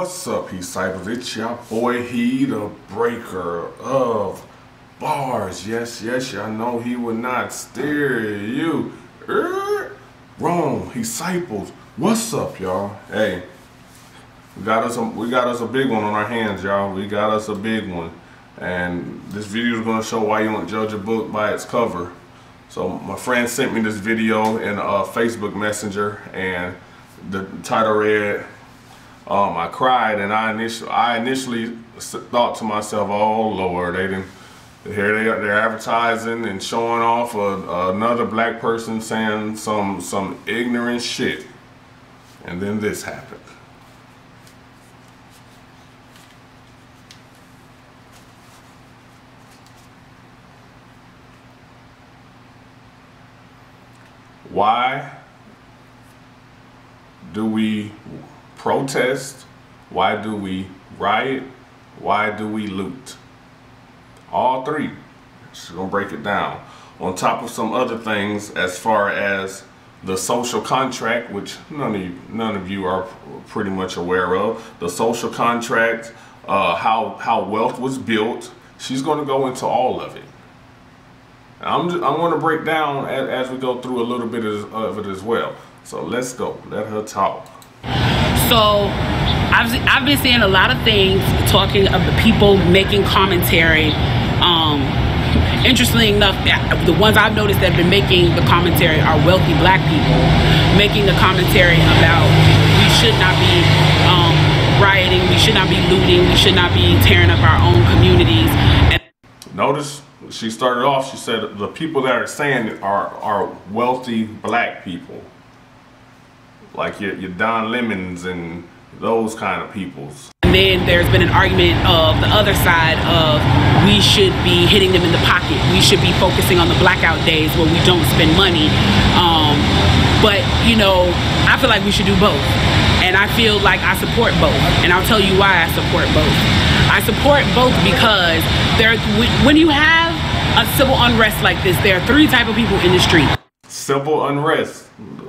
What's up, disciples? It's your boy, he the breaker of bars. Yes, y'all know he will not steer you wrong. Disciples, what's up, y'all? Hey, we got us a big one on our hands, y'all. We got us a big one, and this video is going to show why you don't judge a book by its cover. So my friend sent me this video in a Facebook Messenger, and the title read, I cried, and I initially thought to myself, oh Lord, they're advertising and showing off another black person saying some ignorant shit, and then this happened. Why do we protest? Why do we riot? Why do we loot? All three. Just gonna break it down. On top of some other things as far as the social contract, which none of you are pretty much aware of. The social contract, how wealth was built. She's gonna go into all of it. I'm going to break down as we go through a little bit of it as well. So let's go. Let her talk. So I've been seeing a lot of things talking of the people making commentary. Interestingly enough, the ones I've noticed that have been making the commentary are wealthy black people making the commentary about we should not be rioting, we should not be looting, we should not be tearing up our own communities. And notice she started off, she said the people that are saying it are wealthy black people. Like your Don Lemons and those kind of peoples. And then there's been an argument of the other side of we should be hitting them in the pocket. We should be focusing on the blackout days where we don't spend money. But you know, I feel like we should do both. And I feel like I support both. And I'll tell you why I support both. I support both because when you have a civil unrest like this, there are three types of people in the street. Civil unrest.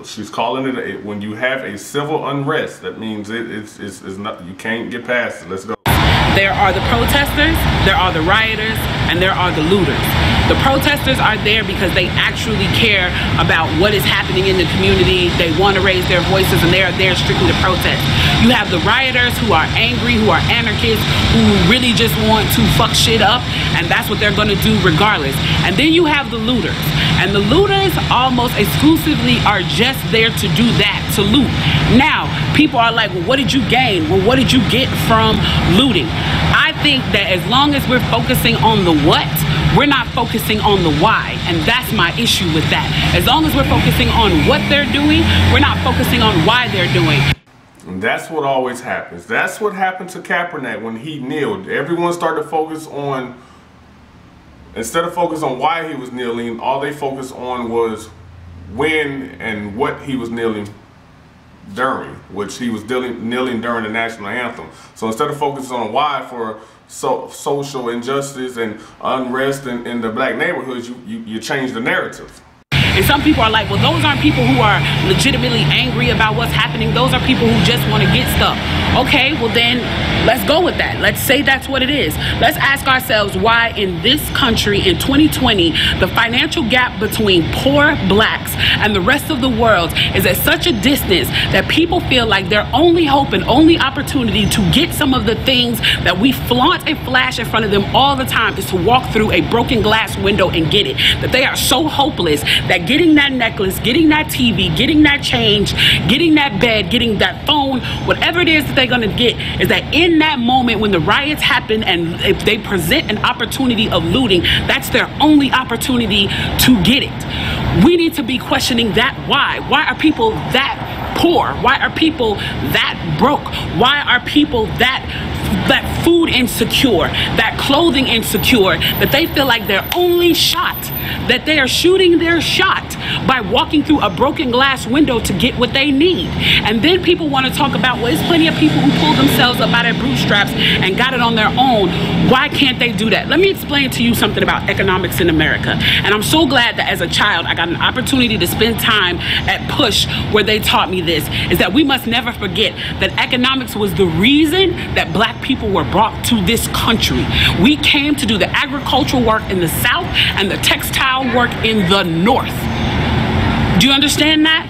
She's calling it when you have a civil unrest. That means it's not, you can't get past it. Let's go. There are the protesters, there are the rioters, and there are the looters. The protesters are there because they actually care about what is happening in the community. They want to raise their voices, and they are there strictly to protest. You have the rioters who are angry, who are anarchists, who really just want to fuck shit up, and that's what they're going to do regardless. And then you have the looters. And the looters almost exclusively are just there to do that, to loot. Now, people are like, well, what did you gain? Well, what did you get from looting? I think that as long as we're focusing on the what, we're not focusing on the why. And that's my issue with that. As long as we're focusing on what they're doing, we're not focusing on why they're doing. And that's what always happens. That's what happened to Kaepernick when he kneeled. Everyone started to focus on, instead of focus on why he was kneeling, all they focused on was when and what he was kneeling during, which he was kneeling during the national anthem. So instead of focusing on why for social injustice and unrest in the black neighborhoods, you change the narrative. And some people are like, well, those aren't people who are legitimately angry about what's happening. Those are people who just want to get stuff. Okay, well then, let's go with that. Let's say that's what it is. Let's ask ourselves why in this country in 2020, the financial gap between poor blacks and the rest of the world is at such a distance that people feel like their only hope and only opportunity to get some of the things that we flaunt and flash in front of them all the time is to walk through a broken glass window and get it. That they are so hopeless that getting that necklace, getting that TV, getting that change, getting that bed, getting that phone, whatever it is that they're gonna get, is that in that moment when the riots happen and if they present an opportunity of looting, that's their only opportunity to get it. We need to be questioning that why. Why are people that poor? Why are people that broke? Why are people that food insecure, that clothing insecure, that they feel like their only shot, that they are shooting their shot by walking through a broken glass window to get what they need. And then people want to talk about, well, there's plenty of people who pulled themselves up by their bootstraps and got it on their own. Why can't they do that? Let me explain to you something about economics in America. And I'm so glad that as a child, I got an opportunity to spend time at Push where they taught me this, is that we must never forget that economics was the reason that black people were brought to this country. We came to do the agricultural work in the South and the textile work in the North. Do you understand that?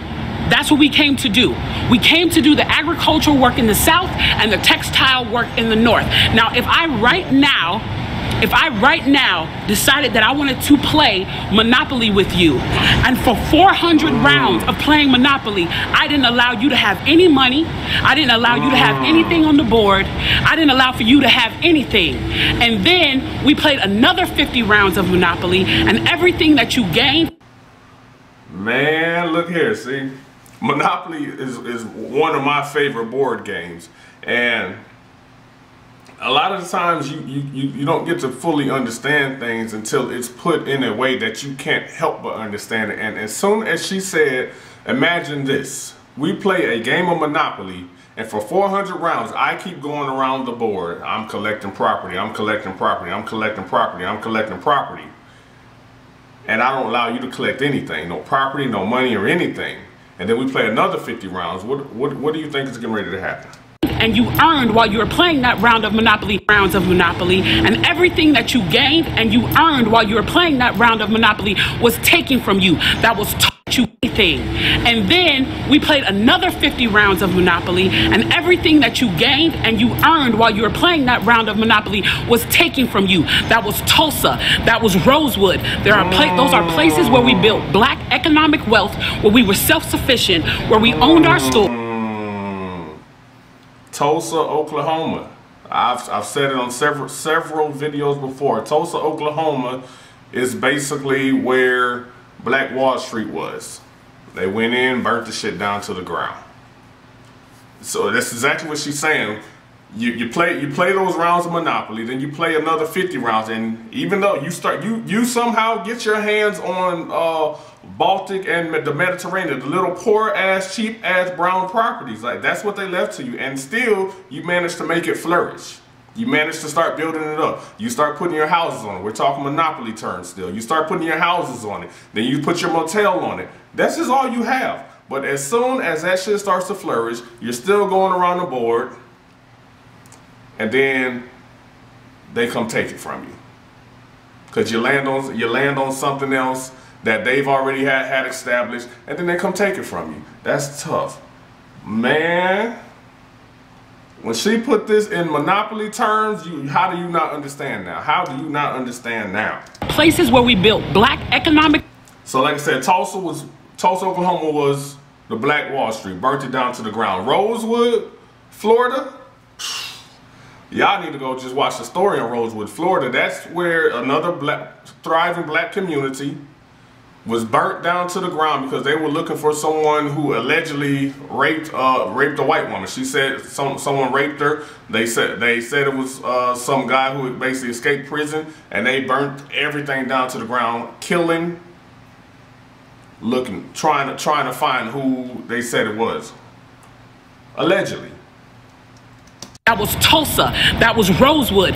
That's what we came to do. We came to do the agricultural work in the South and the textile work in the North. Now, if I right now decided that I wanted to play Monopoly with you, and for 400 rounds of playing Monopoly, I didn't allow you to have any money, I didn't allow you to have anything on the board, I didn't allow for you to have anything, and then we played another 50 rounds of Monopoly, and everything that you gained. Man, look here, see? Monopoly is one of my favorite board games, and a lot of the times you don't get to fully understand things until it's put in a way that you can't help but understand it. And as soon as she said, imagine this, we play a game of Monopoly, and for 400 rounds I keep going around the board, I'm collecting property, I'm collecting property, I'm collecting property, I'm collecting property, and I don't allow you to collect anything, no property, no money or anything. And then we play another 50 rounds. What do you think is getting ready to happen? And you earned while you were playing that rounds of Monopoly, and everything that you gained and you earned while you were playing that round of Monopoly was taken from you. That was taught you anything. And then we played another 50 rounds of Monopoly, and everything that you gained and you earned while you were playing that round of Monopoly was taken from you. That was Tulsa, that was Rosewood. Those are places where we built black economic wealth, where we were self-sufficient, where we owned our store. Tulsa, Oklahoma. I've said it on several videos before. Tulsa, Oklahoma is basically where Black Wall Street was. They went in, burnt the shit down to the ground. So that's exactly what she's saying. You play those rounds of Monopoly, then you play another 50 rounds, and even though you somehow get your hands on Baltic and the Mediterranean, the little poor ass, cheap ass brown properties, like that's what they left to you, and still you managed to make it flourish. You managed to start building it up. You start putting your houses on it. We're talking Monopoly terms still. You start putting your houses on it. Then you put your motel on it. That's just all you have. But as soon as that shit starts to flourish, you're still going around the board, and then they come take it from you. Because you land on something else that they've already had established, and then they come take it from you. That's tough. Man, when she put this in Monopoly terms, how do you not understand now? How do you not understand now? Places where we built black economic. So like I said, Tulsa, Oklahoma was the Black Wall Street, burnt it down to the ground. Rosewood, Florida, y'all need to go just watch the story on Rosewood, Florida. That's where another thriving black community was burnt down to the ground because they were looking for someone who allegedly raped a white woman. She said someone raped her. They said it was some guy who had basically escaped prison, and they burnt everything down to the ground, killing, trying to find who they said it was, allegedly. That was Tulsa, that was Rosewood.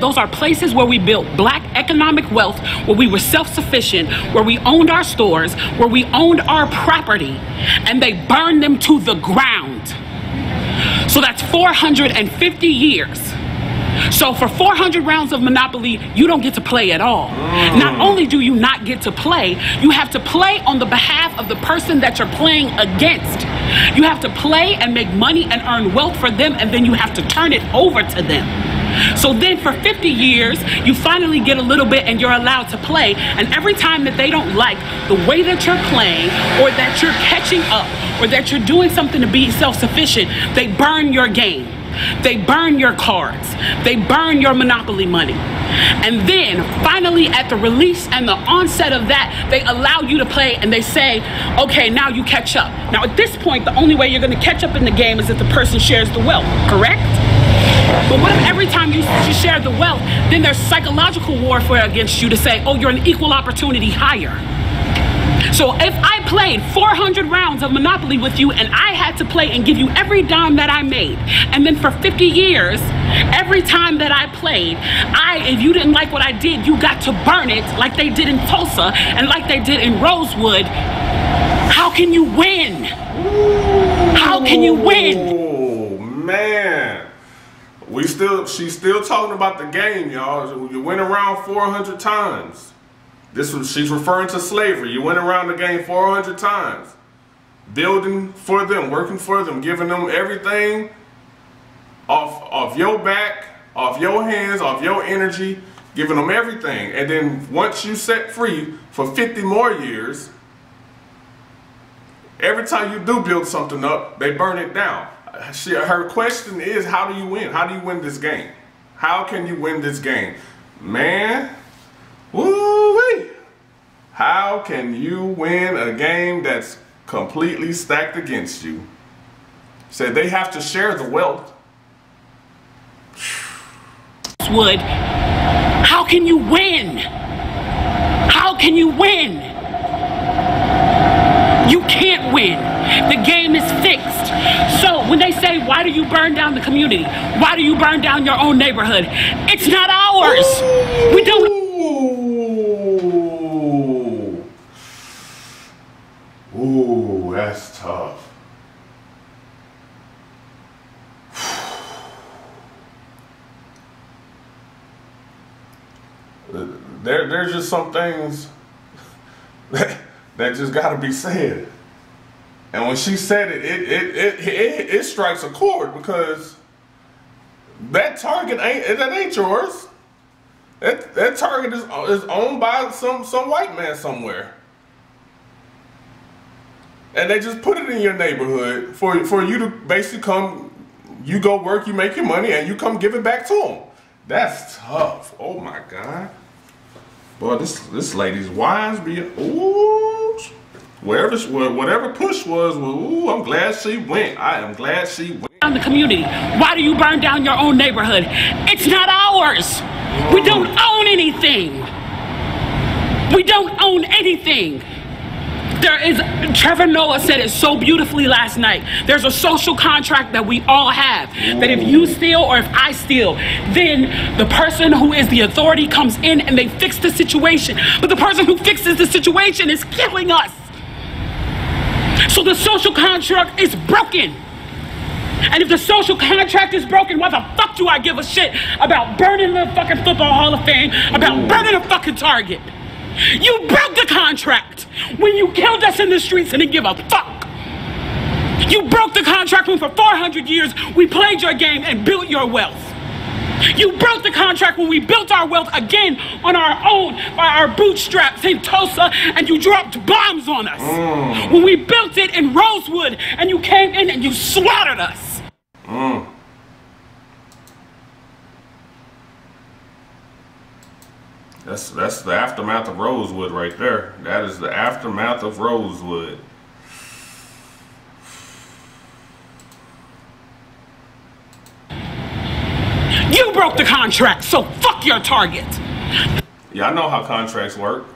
Those are places where we built black economic wealth, where we were self-sufficient, where we owned our stores, where we owned our property, and they burned them to the ground. So that's 450 years. So for 400 rounds of Monopoly, you don't get to play at all. Not only do you not get to play, you have to play on the behalf of the person that you're playing against. You have to play and make money and earn wealth for them, and then you have to turn it over to them. So then for 50 years, you finally get a little bit and you're allowed to play. And every time that they don't like the way that you're playing, or that you're catching up, or that you're doing something to be self-sufficient, they burn your game. They burn your cards. They burn your Monopoly money. And then finally at the release and the onset of that, they allow you to play, and they say, okay, now you catch up. Now at this point, the only way you're going to catch up in the game is if the person shares the wealth, correct? But what if every time you share the wealth, then there's psychological warfare against you to say, oh, you're an equal opportunity hire. So if I played 400 rounds of Monopoly with you and I had to play and give you every dime that I made, and then for 50 years, every time that I played, if you didn't like what I did, you got to burn it like they did in Tulsa and like they did in Rosewood, how can you win? How can you win? Oh, man. She's still talking about the game, y'all. You went around 400 times. She's referring to slavery. You went around the game 400 times. Building for them, working for them, giving them everything off your back, off your hands, off your energy, giving them everything. And then once you set free for 50 more years, every time you do build something up, they burn it down. Her question is, how do you win? How do you win this game? How can you win this game? Man, woo-wee. How can you win a game that's completely stacked against you? Said they have to share the wealth. Wood, how can you win? How can you win? You can't win. The game is fixed. So when they say, why do you burn down the community? Why do you burn down your own neighborhood? It's not ours. We don't. Ooh, that's tough. There's just some things that just gotta be said. And when she said it strikes a chord, because that target ain't yours. That target is owned by some white man somewhere. And they just put it in your neighborhood for you to basically come, you go work, you make your money, and you come give it back to them. That's tough. Oh my God. Boy, this lady's wise be, ooh, whatever push was, ooh, I'm glad she went. I am glad she went. On the community, why do you burn down your own neighborhood? It's not ours. We don't own anything. We don't own anything. Trevor Noah said it so beautifully last night. There's a social contract that we all have. That if you steal or if I steal, then the person who is the authority comes in and they fix the situation. But the person who fixes the situation is killing us. So the social contract is broken. And if the social contract is broken, why the fuck do I give a shit about burning the fucking Football Hall of Fame, about burning a fucking Target? You broke the contract when you killed us in the streets and didn't give a fuck. You broke the contract when for 400 years we played your game and built your wealth. You broke the contract when we built our wealth again on our own, by our bootstraps in Tulsa, and you dropped bombs on us. When we built it in Rosewood and you came in and you slaughtered us. That's the aftermath of Rosewood right there. That is the aftermath of Rosewood. You broke the contract, so fuck your Target. Yeah, I know how contracts work.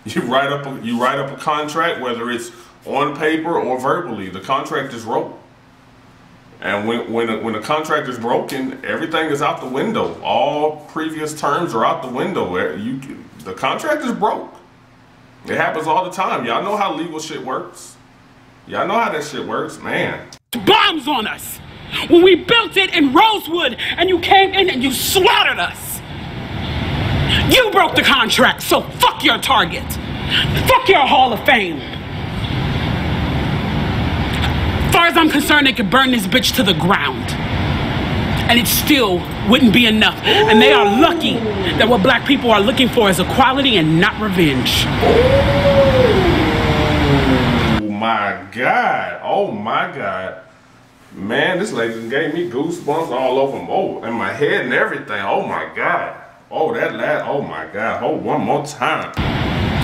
You write up a contract, whether it's on paper or verbally. The contract is wrote. And when a contract is broken, everything is out the window. All previous terms are out the window. The contract is broke. It happens all the time. Y'all know how legal shit works. Y'all know how that shit works, man. Bombs on us. When we built it in Rosewood and you came in and you slaughtered us. You broke the contract, so fuck your Target. Fuck your Hall of Fame. As far as I'm concerned, they could burn this bitch to the ground. And it still wouldn't be enough. And they are lucky that what black people are looking for is equality and not revenge. Oh my God. Oh my God. Man, this lady gave me goosebumps all over me. Oh, in my head and everything. Oh my God. Oh, oh my God. Hold one more time.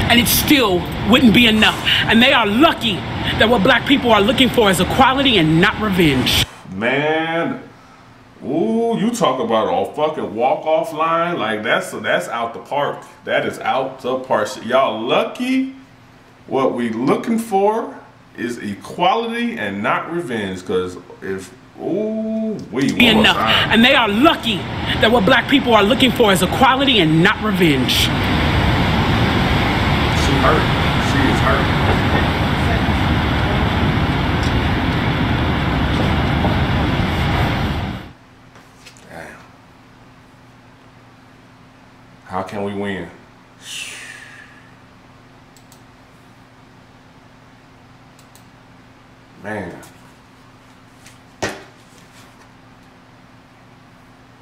And it still wouldn't be enough. And they are lucky that what black people are looking for is equality and not revenge. Man, ooh, you talk about a fucking walk-off line. Like, that's out the park. That is out the park. Y'all lucky What we looking for is equality and not revenge. Because if, ooh, we enough. And they are lucky that what black people are looking for is equality and not revenge. She hurt. She is hurt. Damn. How can we win? Man.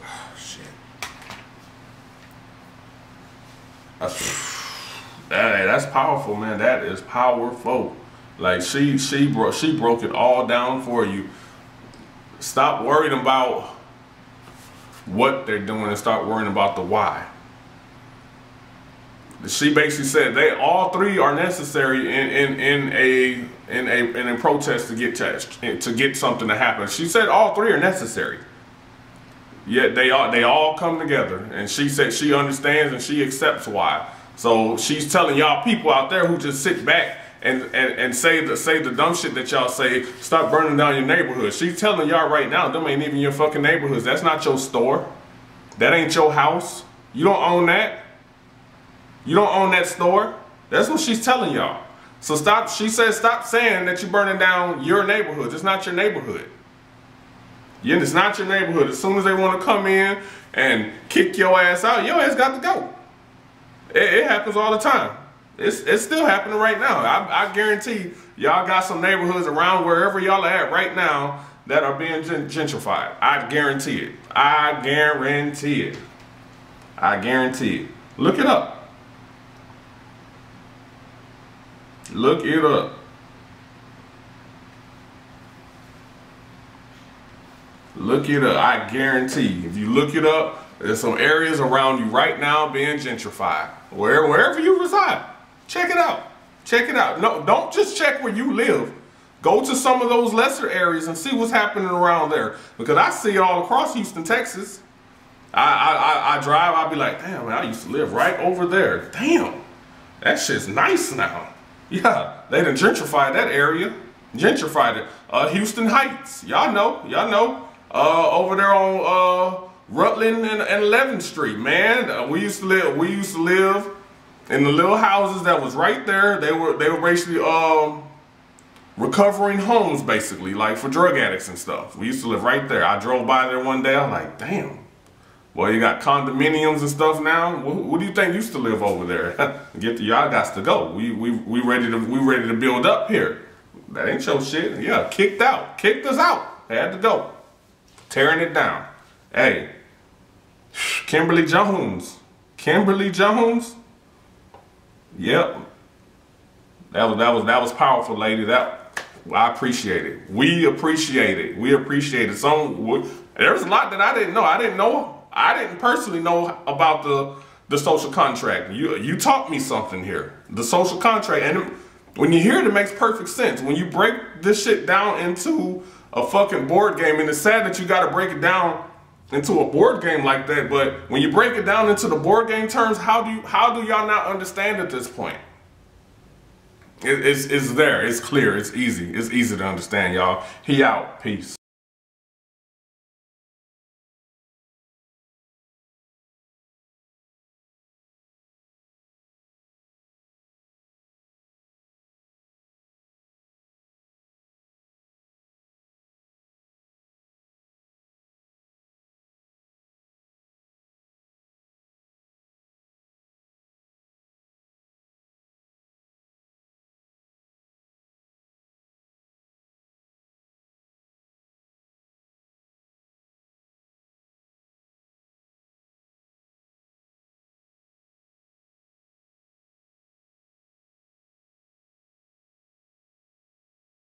Oh, shit. That's powerful, man. That is powerful. Like she broke it all down for you. Stop worrying about what they're doing and start worrying about the why. She basically said they all three are necessary in a protest to get something to happen. She said all three are necessary. Yet they all come together, and she said she understands and she accepts why. So she's telling y'all people out there who just sit back and say the dumb shit that y'all say, stop burning down your neighborhood. She's telling y'all right now, them ain't even your fucking neighborhoods. That's not your store. That ain't your house. You don't own that. You don't own that store. That's what she's telling y'all. So stop, she says, stop saying that you're burning down your neighborhood. It's not your neighborhood. Yeah, it's not your neighborhood. As soon as they want to come in and kick your ass out, your ass got to go. It happens all the time. It's still happening right now. I guarantee y'all got some neighborhoods around wherever y'all are at right now that are being gentrified. I guarantee it. I guarantee it. I guarantee it. Look it up. Look it up. Look it up. I guarantee. If you look it up, there's some areas around you right now being gentrified. Wherever you reside, check it out. Check it out. No, don't just check where you live. Go to some of those lesser areas and see what's happening around there. Because I see it all across Houston, Texas. I drive. I'll be like, damn, man, I used to live right over there. Damn, that shit's nice now. Yeah, they done gentrified that area. Gentrified it. Houston Heights. Y'all know. Over there on Rutland and 11th Street, man. We used to live in the little houses that was right there. They were basically recovering homes, basically, like for drug addicts and stuff. We used to live right there. I drove by there one day. I'm like, damn. Well, you got condominiums and stuff now. What do you think used to live over there? Y'all got to go. We ready to build up here. That ain't your shit. Yeah, kicked us out. Had to go. Tearing it down. Hey, Kimberly Jones. Yep. That was powerful, lady. I appreciate it. We appreciate it. There's a lot that I didn't know. I didn't personally know about the social contract. You taught me something here. The social contract. And when you hear it, it makes perfect sense. When you break this shit down into a fucking board game, and it's sad that you got to break it down into a board game like that, but when you break it down into the board game terms, how do y'all not understand at this point? It's there. It's clear. It's easy. It's easy to understand, y'all. He out. Peace.